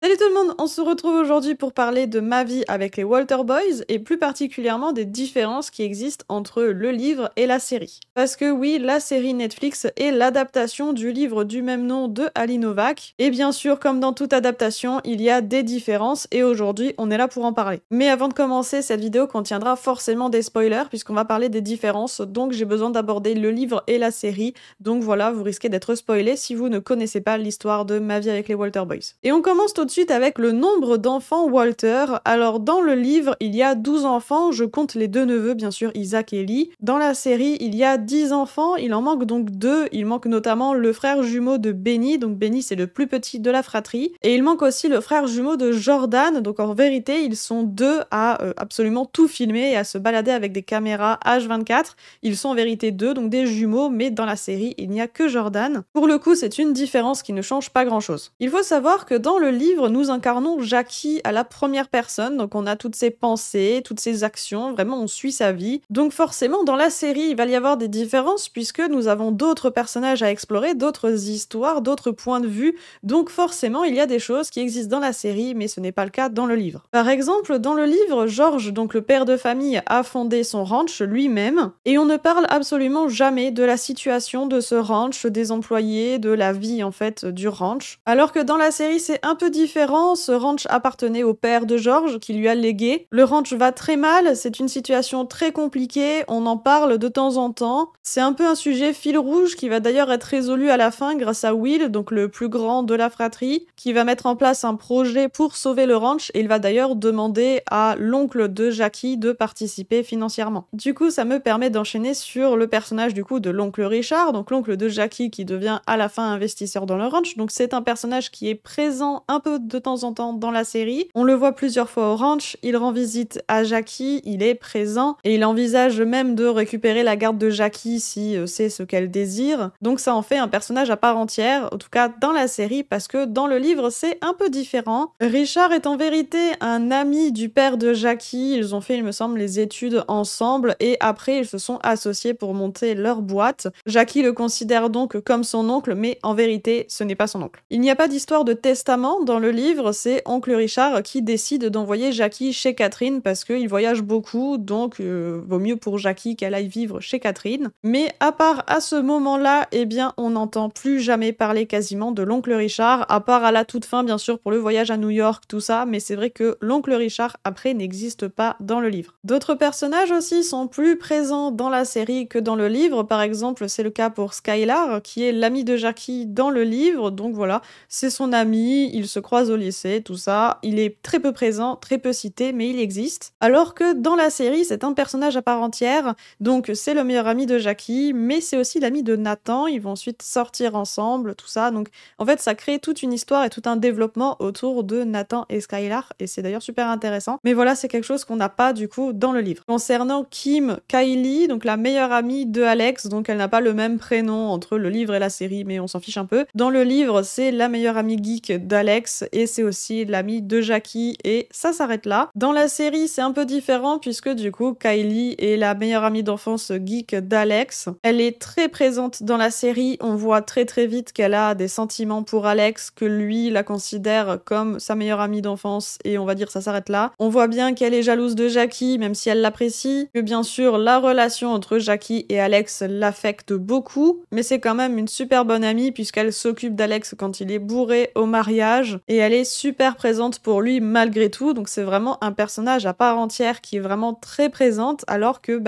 Salut tout le monde, on se retrouve aujourd'hui pour parler de ma vie avec les Walter Boys et plus particulièrement des différences qui existent entre le livre et la série. Parce que oui, la série Netflix est l'adaptation du livre du même nom de Ali Novak et bien sûr, comme dans toute adaptation, il y a des différences et aujourd'hui, on est là pour en parler. Mais avant de commencer, cette vidéo contiendra forcément des spoilers puisqu'on va parler des différences, donc j'ai besoin d'aborder le livre et la série, donc voilà, vous risquez d'être spoilé si vous ne connaissez pas l'histoire de ma vie avec les Walter Boys. Et on commence tout de suite avec le nombre d'enfants Walter. Alors dans le livre, il y a 12 enfants, je compte les deux neveux bien sûr, Isaac et Lee. Dans la série, il y a 10 enfants, il en manque donc 2, il manque notamment le frère jumeau de Benny, donc Benny c'est le plus petit de la fratrie, et il manque aussi le frère jumeau de Jordan, donc en vérité ils sont deux à absolument tout filmer et à se balader avec des caméras H24, ils sont en vérité deux, donc des jumeaux, mais dans la série il n'y a que Jordan. Pour le coup c'est une différence qui ne change pas grand chose. Il faut savoir que dans le livre, nous incarnons Jackie à la première personne, donc on a toutes ses pensées, toutes ses actions, vraiment on suit sa vie. Donc forcément, dans la série, il va y avoir des différences puisque nous avons d'autres personnages à explorer, d'autres histoires, d'autres points de vue, donc forcément il y a des choses qui existent dans la série, mais ce n'est pas le cas dans le livre. Par exemple, dans le livre, George, donc le père de famille, a fondé son ranch lui-même, et on ne parle absolument jamais de la situation de ce ranch, des employés, de la vie en fait du ranch. Alors que dans la série, c'est un peu différent, ce ranch appartenait au père de George qui lui a légué. Le ranch va très mal, c'est une situation très compliquée, on en parle de temps en temps. C'est un peu un sujet fil rouge qui va d'ailleurs être résolu à la fin grâce à Will, donc le plus grand de la fratrie, qui va mettre en place un projet pour sauver le ranch et il va d'ailleurs demander à l'oncle de Jackie de participer financièrement. Du coup, ça me permet d'enchaîner sur le personnage du coup de l'oncle Richard, donc l'oncle de Jackie qui devient à la fin investisseur dans le ranch. Donc c'est un personnage qui est présent un peu de temps en temps dans la série. On le voit plusieurs fois au ranch, il rend visite à Jackie, il est présent et il envisage même de récupérer la garde de Jackie si c'est ce qu'elle désire. Donc ça en fait un personnage à part entière, en tout cas dans la série, parce que dans le livre c'est un peu différent. Richard est en vérité un ami du père de Jackie, ils ont fait il me semble les études ensemble et après ils se sont associés pour monter leur boîte. Jackie le considère donc comme son oncle, mais en vérité ce n'est pas son oncle. Il n'y a pas d'histoire de testament dans le livre, c'est oncle Richard qui décide d'envoyer Jackie chez Catherine parce qu'il voyage beaucoup, donc vaut mieux pour Jackie qu'elle aille vivre chez Catherine. Mais à part à ce moment-là, eh bien on n'entend plus jamais parler quasiment de l'oncle Richard, à part à la toute fin bien sûr pour le voyage à New York, tout ça, mais c'est vrai que l'oncle Richard après n'existe pas dans le livre. D'autres personnages aussi sont plus présents dans la série que dans le livre, par exemple c'est le cas pour Skylar qui est l'ami de Jackie dans le livre, donc voilà, c'est son ami, ils se croisent au lycée, tout ça, il est très peu présent, très peu cité, mais il existe. Alors que dans la série, c'est un personnage à part entière, donc c'est le meilleur ami de Jackie, mais c'est aussi l'ami de Nathan, ils vont ensuite sortir ensemble, tout ça, donc en fait ça crée toute une histoire et tout un développement autour de Nathan et Skylar, et c'est d'ailleurs super intéressant, mais voilà, c'est quelque chose qu'on n'a pas du coup dans le livre. Concernant Kim Kylie, donc la meilleure amie de Alex, donc elle n'a pas le même prénom entre le livre et la série, mais on s'en fiche un peu. Dans le livre, c'est la meilleure amie geek d'Alex et c'est aussi l'amie de Jackie et ça s'arrête là. Dans la série, c'est un peu différent puisque du coup, Kylie est la meilleure amie d'enfance geek d'Alex. Elle est très présente dans la série, on voit très vite qu'elle a des sentiments pour Alex, que lui la considère comme sa meilleure amie d'enfance et on va dire ça s'arrête là. On voit bien qu'elle est jalouse de Jackie même si elle l'apprécie, que bien sûr la relation entre Jackie et Alex l'affecte beaucoup, mais c'est quand même une super bonne amie puisqu'elle s'occupe d'Alex quand il est bourré au mariage et elle est super présente pour lui malgré tout, donc c'est vraiment un personnage à part entière qui est vraiment très présente alors que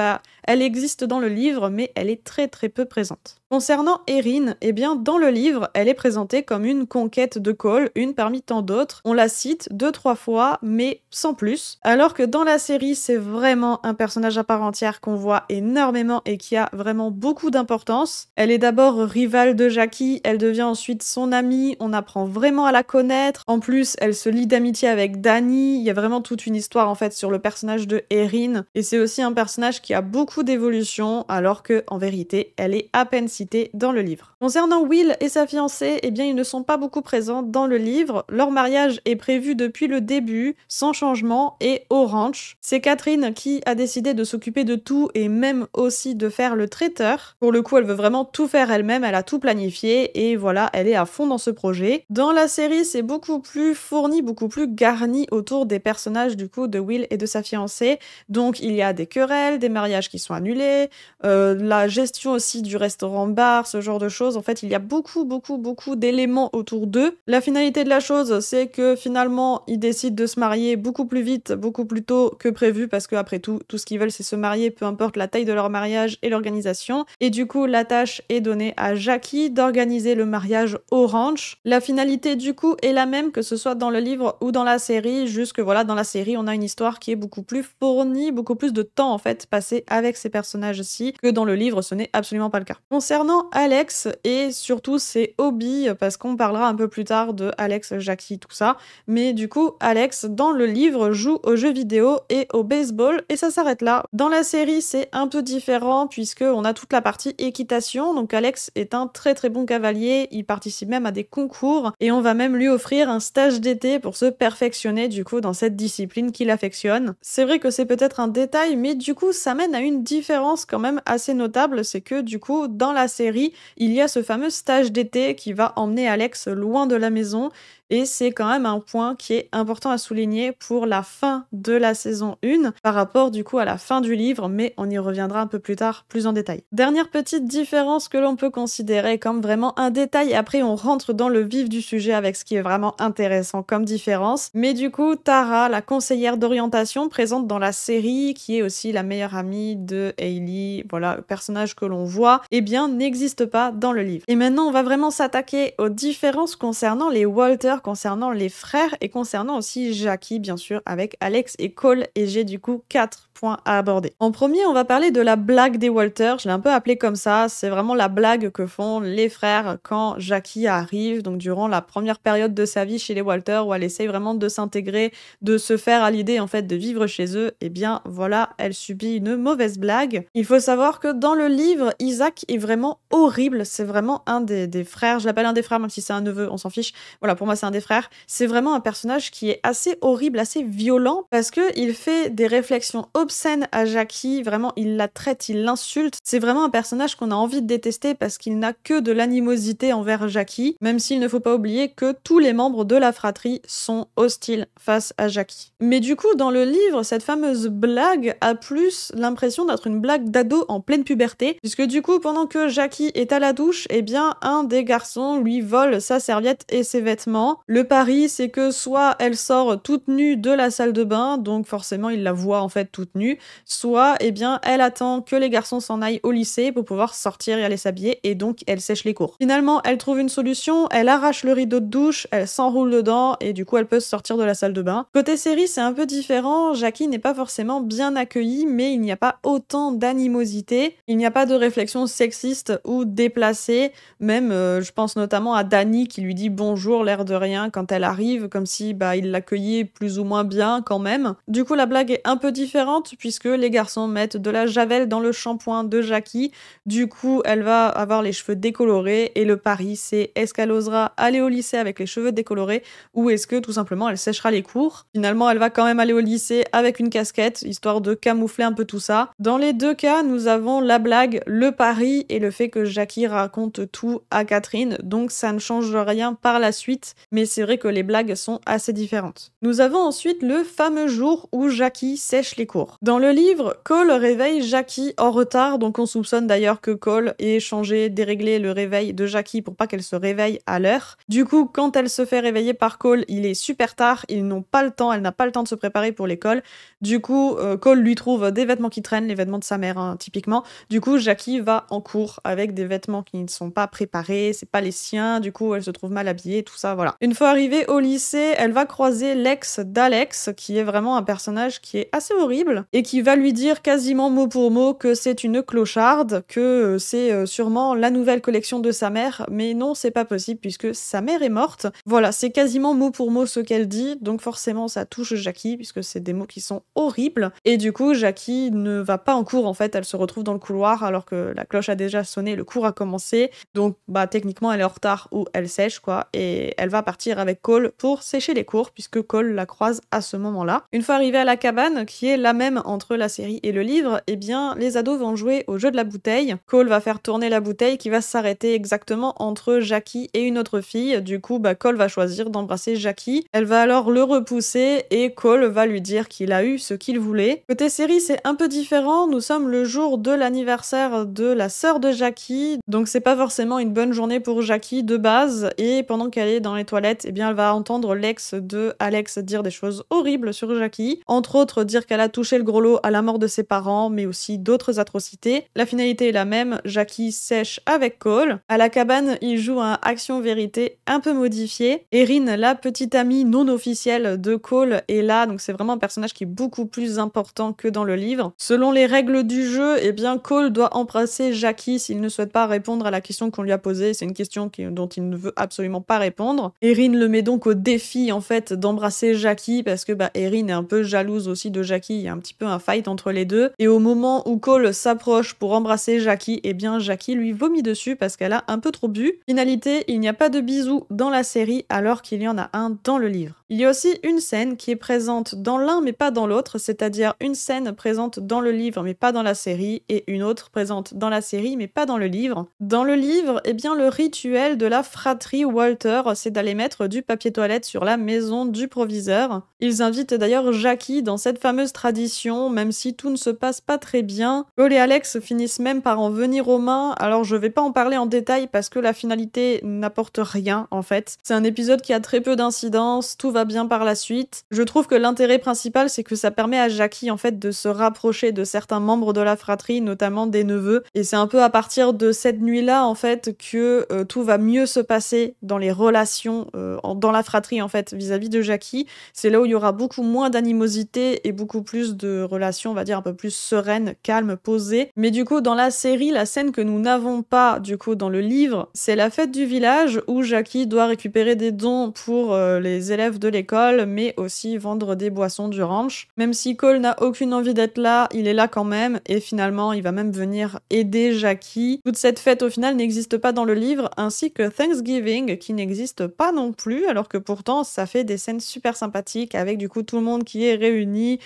elle existe dans le livre mais elle est très peu présente. Concernant Erin, eh bien dans le livre, elle est présentée comme une conquête de Cole, une parmi tant d'autres. On la cite 2-3 fois, mais sans plus. Alors que dans la série, c'est vraiment un personnage à part entière qu'on voit énormément et qui a vraiment beaucoup d'importance. Elle est d'abord rivale de Jackie, elle devient ensuite son amie, on apprend vraiment à la connaître. En plus, elle se lie d'amitié avec Danny, il y a vraiment toute une histoire en fait sur le personnage de Erin. Et c'est aussi un personnage qui a beaucoup d'évolution, alors que en vérité, elle est à peine cité dans le livre. Concernant Will et sa fiancée, eh bien ils ne sont pas beaucoup présents dans le livre. Leur mariage est prévu depuis le début, sans changement et au ranch. C'est Catherine qui a décidé de s'occuper de tout et même aussi de faire le traiteur. Pour le coup, elle veut vraiment tout faire elle-même, elle a tout planifié et voilà, elle est à fond dans ce projet. Dans la série, c'est beaucoup plus fourni, beaucoup plus garni autour des personnages du coup de Will et de sa fiancée. Donc il y a des querelles, des mariages qui sont annulés, la gestion aussi du restaurant-bar, ce genre de choses. En fait, il y a beaucoup d'éléments autour d'eux. La finalité de la chose, c'est que finalement, ils décident de se marier beaucoup plus vite, beaucoup plus tôt que prévu, parce qu'après tout ce qu'ils veulent, c'est se marier, peu importe la taille de leur mariage et l'organisation. Et du coup, la tâche est donnée à Jackie d'organiser le mariage au ranch. La finalité, du coup, est la même, que ce soit dans le livre ou dans la série, juste que voilà, dans la série, on a une histoire qui est beaucoup plus fournie, beaucoup plus de temps, en fait, passé avec ces personnages-ci, que dans le livre, ce n'est absolument pas le cas. Concernant Alex, et surtout ses hobbies, parce qu'on parlera un peu plus tard de Alex, Jackie, tout ça, mais du coup, Alex, dans le livre, joue aux jeux vidéo et au baseball, et ça s'arrête là. Dans la série, c'est un peu différent, puisqu'on a toute la partie équitation, donc Alex est un très bon cavalier, il participe même à des concours, et on va même lui offrir un stage d'été pour se perfectionner, du coup, dans cette discipline qu'il affectionne. C'est vrai que c'est peut-être un détail, mais du coup, ça mène à une différence quand même assez notable, c'est que du coup, dans la série, il y a ce fameux stage d'été qui va emmener Alex loin de la maison, et c'est quand même un point qui est important à souligner pour la fin de la saison 1 par rapport du coup à la fin du livre, mais on y reviendra un peu plus tard, plus en détail. Dernière petite différence que l'on peut considérer comme vraiment un détail, après on rentre dans le vif du sujet avec ce qui est vraiment intéressant comme différence, mais du coup Tara, la conseillère d'orientation présente dans la série, qui est aussi la meilleure amie de Hailey, voilà, le personnage que l'on voit, eh bien n'existe pas dans le livre. Et maintenant on va vraiment s'attaquer aux différences concernant les Walter, concernant les frères et concernant aussi Jackie, bien sûr, avec Alex et Cole, et j'ai du coup 4 points à aborder. En premier, on va parler de la blague des Walter, je l'ai un peu appelée comme ça, c'est vraiment la blague que font les frères quand Jackie arrive, donc durant la première période de sa vie chez les Walter, où elle essaye vraiment de s'intégrer, de se faire à l'idée en fait de vivre chez eux, et bien voilà, elle subit une mauvaise blague. Il faut savoir que dans le livre, Isaac est vraiment horrible, c'est vraiment un des frères, je l'appelle un des frères même si c'est un neveu, on s'en fiche, voilà, pour moi c'est un des frères, c'est vraiment un personnage qui est assez horrible, assez violent, parce que il fait des réflexions obscènes à Jackie, vraiment il la traite, il l'insulte, c'est vraiment un personnage qu'on a envie de détester parce qu'il n'a que de l'animosité envers Jackie, même s'il ne faut pas oublier que tous les membres de la fratrie sont hostiles face à Jackie. Mais du coup, dans le livre, cette fameuse blague a plus l'impression d'être une blague d'ado en pleine puberté, puisque du coup, pendant que Jackie est à la douche, eh bien, un des garçons lui vole sa serviette et ses vêtements. Le pari, c'est que soit elle sort toute nue de la salle de bain, donc forcément il la voit en fait toute nue, soit eh bien elle attend que les garçons s'en aillent au lycée pour pouvoir sortir et aller s'habiller, et donc elle sèche les cours. Finalement, elle trouve une solution, elle arrache le rideau de douche, elle s'enroule dedans et du coup elle peut sortir de la salle de bain. Côté série, c'est un peu différent, Jackie n'est pas forcément bien accueillie, mais il n'y a pas autant d'animosité, il n'y a pas de réflexion sexiste ou déplacée, même je pense notamment à Dani qui lui dit bonjour l'air de rien quand elle arrive, comme si il l'accueillait plus ou moins bien quand même. Du coup la blague est un peu différente puisque les garçons mettent de la javel dans le shampoing de Jackie, du coup elle va avoir les cheveux décolorés et le pari c'est est-ce qu'elle osera aller au lycée avec les cheveux décolorés ou est-ce que tout simplement elle séchera les cours. Finalement elle va quand même aller au lycée avec une casquette histoire de camoufler un peu tout ça. Dans les deux cas nous avons la blague, le pari et le fait que Jackie raconte tout à Catherine, donc ça ne change rien par la suite, mais c'est vrai que les blagues sont assez différentes. Nous avons ensuite le fameux jour où Jackie sèche les cours. Dans le livre, Cole réveille Jackie en retard, donc on soupçonne d'ailleurs que Cole ait changé, déréglé le réveil de Jackie pour pas qu'elle se réveille à l'heure. Du coup, quand elle se fait réveiller par Cole, il est super tard, ils n'ont pas le temps, elle n'a pas le temps de se préparer pour l'école. Du coup, Cole lui trouve des vêtements qui traînent, les vêtements de sa mère, hein, typiquement. Du coup, Jackie va en cours avec des vêtements qui ne sont pas préparés, c'est pas les siens, du coup, elle se trouve mal habillée, tout ça, voilà. Une fois arrivée au lycée, elle va croiser l'ex d'Alex, qui est vraiment un personnage qui est assez horrible, et qui va lui dire quasiment mot pour mot que c'est une clocharde, que c'est sûrement la nouvelle collection de sa mère, mais non, c'est pas possible puisque sa mère est morte. Voilà, c'est quasiment mot pour mot ce qu'elle dit, donc forcément ça touche Jackie, puisque c'est des mots qui sont horribles, et du coup Jackie ne va pas en cours en fait, elle se retrouve dans le couloir alors que la cloche a déjà sonné, le cours a commencé, donc bah techniquement elle est en retard ou elle sèche quoi, et elle va partir avec Cole pour sécher les cours, puisque Cole la croise à ce moment-là. Une fois arrivée à la cabane, qui est la même entre la série et le livre, eh bien les ados vont jouer au jeu de la bouteille. Cole va faire tourner la bouteille qui va s'arrêter exactement entre Jackie et une autre fille, du coup bah Cole va choisir d'embrasser Jackie, elle va alors le repousser et Cole va lui dire qu'il a eu ce qu'il voulait. Côté série c'est un peu différent, nous sommes le jour de l'anniversaire de la sœur de Jackie, donc c'est pas forcément une bonne journée pour Jackie de base, et pendant qu'elle est dans les toilettes, eh bien elle va entendre l'ex de Alex dire des choses horribles sur Jackie, entre autres dire qu'elle a touché le gros lot à la mort de ses parents, mais aussi d'autres atrocités. La finalité est la même, Jackie sèche avec Cole. À la cabane, il joue un action-vérité un peu modifié. Erin, la petite amie non officielle de Cole, est là, donc c'est vraiment un personnage qui est beaucoup plus important que dans le livre. Selon les règles du jeu, eh bien Cole doit embrasser Jackie s'il ne souhaite pas répondre à la question qu'on lui a posée. C'est une question dont il ne veut absolument pas répondre. Erin le met donc au défi en fait d'embrasser Jackie parce que bah Erin est un peu jalouse aussi de Jackie, il y a un petit peu un fight entre les deux. Et au moment où Cole s'approche pour embrasser Jackie, eh bien Jackie lui vomit dessus parce qu'elle a un peu trop bu. Finalité, il n'y a pas de bisous dans la série alors qu'il y en a un dans le livre. Il y a aussi une scène qui est présente dans l'un mais pas dans l'autre, c'est-à-dire une scène présente dans le livre mais pas dans la série et une autre présente dans la série mais pas dans le livre. Dans le livre, eh bien le rituel de la fratrie Walter, c'est d'aller mettre du papier toilette sur la maison du proviseur. Ils invitent d'ailleurs Jackie dans cette fameuse tradition, même si tout ne se passe pas très bien. Cole et Alex finissent même par en venir aux mains, alors je vais pas en parler en détail parce que la finalité n'apporte rien en fait. C'est un épisode qui a très peu d'incidence, tout va bien par la suite. Je trouve que l'intérêt principal c'est que ça permet à Jackie en fait de se rapprocher de certains membres de la fratrie, notamment des neveux, et c'est un peu à partir de cette nuit-là en fait que tout va mieux se passer dans les relations dans la fratrie en fait vis-à-vis de Jackie. C'est là où il y aura beaucoup moins d'animosité et beaucoup plus de relations, on va dire un peu plus sereines, calmes, posées. Mais du coup dans la série, la scène que nous n'avons pas du coup dans le livre, c'est la fête du village où Jackie doit récupérer des dons pour les élèves de l'école, mais aussi vendre des boissons du ranch. Même si Cole n'a aucune envie d'être là, il est là quand même, et finalement il va même venir aider Jackie. Toute cette fête au final n'existe pas dans le livre, ainsi que Thanksgiving qui n'existe pas non plus, alors que pourtant ça fait des scènes super sympathiques avec du coup tout le monde qui est réuni,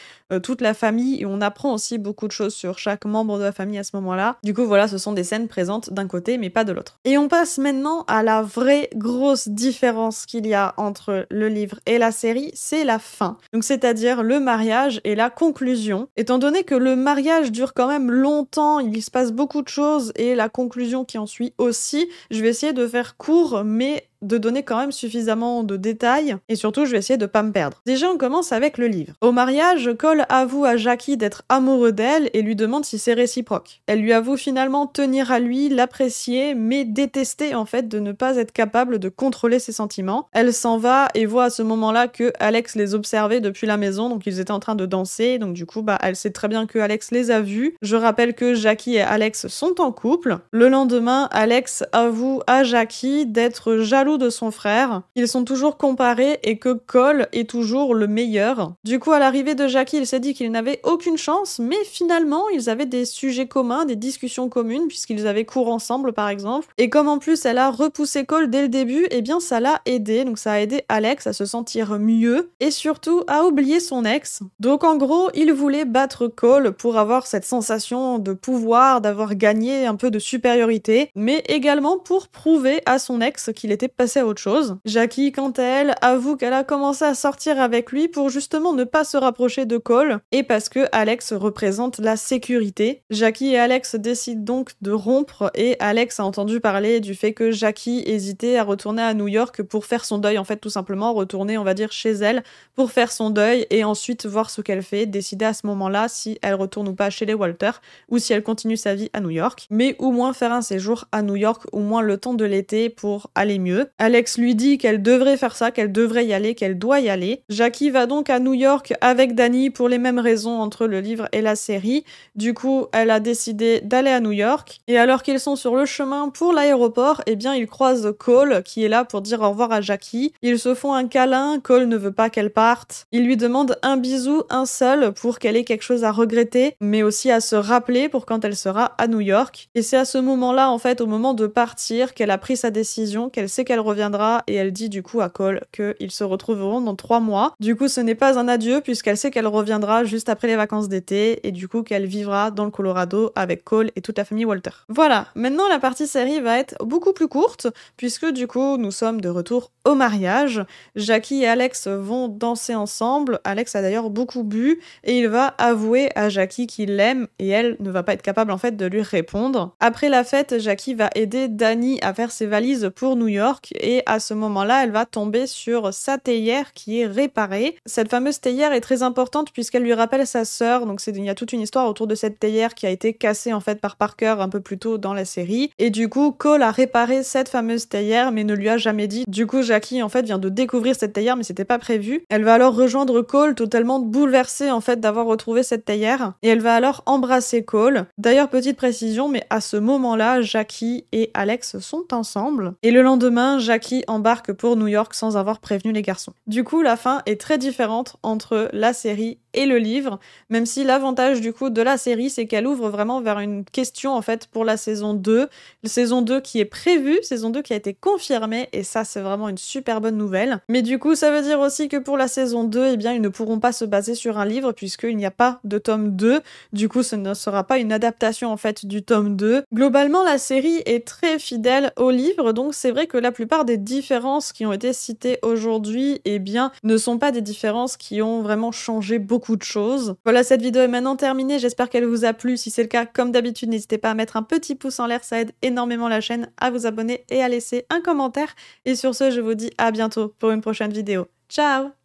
toute la famille, et on apprend aussi beaucoup de choses sur chaque membre de la famille à ce moment-là. Du coup voilà, ce sont des scènes présentes d'un côté mais pas de l'autre. Et on passe maintenant à la vraie grosse différence qu'il y a entre le livre et la série, c'est la fin. Donc c'est-à-dire le mariage et la conclusion. Étant donné que le mariage dure quand même longtemps, il se passe beaucoup de choses et la conclusion qui en suit aussi, je vais essayer de faire court mais de donner quand même suffisamment de détails, et surtout je vais essayer de pas me perdre. Déjà on commence avec le livre. Au mariage, Cole avoue à Jackie d'être amoureux d'elle et lui demande si c'est réciproque. Elle lui avoue finalement tenir à lui, l'apprécier, mais détester en fait de ne pas être capable de contrôler ses sentiments. Elle s'en va et voit à ce moment-là que Alex les observait depuis la maison, donc ils étaient en train de danser, donc du coup elle sait très bien que Alex les a vus. Je rappelle que Jackie et Alex sont en couple. Le lendemain, Alex avoue à Jackie d'être jaloux de son frère. Ils sont toujours comparés et que Cole est toujours le meilleur. Du coup, à l'arrivée de Jackie, il s'est dit qu'il n'avait aucune chance, mais finalement, ils avaient des sujets communs, des discussions communes, puisqu'ils avaient cours ensemble, par exemple. Et comme en plus, elle a repoussé Cole dès le début, eh bien, ça l'a aidé. Donc, ça a aidé Alex à se sentir mieux et surtout à oublier son ex. Donc, en gros, il voulait battre Cole pour avoir cette sensation de pouvoir, d'avoir gagné un peu de supériorité, mais également pour prouver à son ex qu'il était passé à autre chose. Jackie, quant à elle, avoue qu'elle a commencé à sortir avec lui pour justement ne pas se rapprocher de Cole, et parce que Alex représente la sécurité. Jackie et Alex décident donc de rompre, et Alex a entendu parler du fait que Jackie hésitait à retourner à New York pour faire son deuil, en fait tout simplement retourner on va dire chez elle pour faire son deuil et ensuite voir ce qu'elle fait, décider à ce moment-là si elle retourne ou pas chez les Walter ou si elle continue sa vie à New York, mais au moins faire un séjour à New York au moins le temps de l'été pour aller mieux. Alex lui dit qu'elle devrait faire ça, qu'elle devrait y aller, qu'elle doit y aller. Jackie va donc à New York avec Danny pour les mêmes raisons entre le livre et la série. Du coup, elle a décidé d'aller à New York. Et alors qu'ils sont sur le chemin pour l'aéroport, eh bien, ils croisent Cole qui est là pour dire au revoir à Jackie. Ils se font un câlin, Cole ne veut pas qu'elle parte. Il lui demande un bisou, un seul, pour qu'elle ait quelque chose à regretter, mais aussi à se rappeler pour quand elle sera à New York. Et c'est à ce moment-là, en fait, au moment de partir, qu'elle a pris sa décision, qu'elle sait qu'elle reviendra, et elle dit du coup à Cole qu'ils se retrouveront dans 3 mois. Du coup, ce n'est pas un adieu, puisqu'elle sait qu'elle reviendra juste après les vacances d'été, et du coup qu'elle vivra dans le Colorado avec Cole et toute la famille Walter. Voilà, maintenant la partie série va être beaucoup plus courte, puisque du coup, nous sommes de retour au mariage. Jackie et Alex vont danser ensemble. Alex a d'ailleurs beaucoup bu, et il va avouer à Jackie qu'il l'aime, et elle ne va pas être capable en fait de lui répondre. Après la fête, Jackie va aider Danny à faire ses valises pour New York, et à ce moment-là, elle va tomber sur sa théière qui est réparée. Cette fameuse théière est très importante puisqu'elle lui rappelle sa sœur, donc il y a toute une histoire autour de cette théière qui a été cassée en fait par Parker un peu plus tôt dans la série, et du coup Cole a réparé cette fameuse théière mais ne lui a jamais dit. Du coup Jackie en fait vient de découvrir cette théière mais c'était pas prévu. Elle va alors rejoindre Cole totalement bouleversée en fait d'avoir retrouvé cette théière, et elle va alors embrasser Cole. D'ailleurs petite précision, mais à ce moment-là Jackie et Alex sont ensemble, et le lendemain Jackie embarque pour New York sans avoir prévenu les garçons. Du coup la fin est très différente entre la série et le livre, même si l'avantage du coup de la série c'est qu'elle ouvre vraiment vers une question en fait pour la saison 2, saison 2 qui est prévue, saison 2 qui a été confirmée, et ça c'est vraiment une super bonne nouvelle. Mais du coup ça veut dire aussi que pour la saison 2, eh bien ils ne pourront pas se baser sur un livre puisqu'il n'y a pas de tome 2, du coup ce ne sera pas une adaptation en fait du tome 2. Globalement la série est très fidèle au livre, donc c'est vrai que la plupart des différences qui ont été citées aujourd'hui, eh bien ne sont pas des différences qui ont vraiment changé beaucoup de choses. Voilà, cette vidéo est maintenant terminée, j'espère qu'elle vous a plu. Si c'est le cas, comme d'habitude, n'hésitez pas à mettre un petit pouce en l'air, ça aide énormément la chaîne, à vous abonner et à laisser un commentaire. Et sur ce, je vous dis à bientôt pour une prochaine vidéo. Ciao!